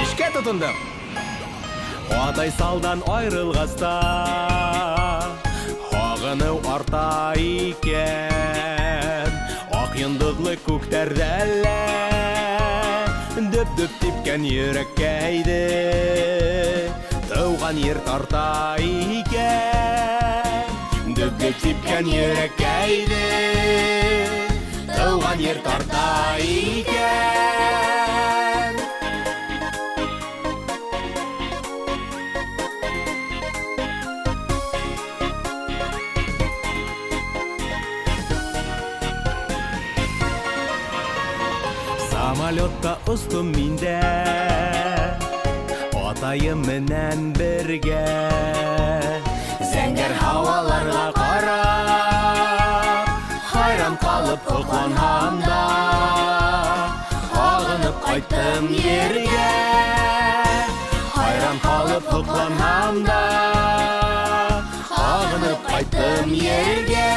ишке тутундум. Атай салдан айрылгаста, агыны арта икән. Ак йондызлы күктәрдәлә, дөп-дөп типкән йөрәккәйде. Тауган ер тарта икән, дөп-дөп типкән йөрәккәйде. Тауган ер тарта икән. Самолетта устум миндә, атайым менән бергә. Зәңгәр һаваларга карап, хайран калып сокланган да, агынып кайттым ергә. Хайран калып сокланган да, агынып кайттым ергә.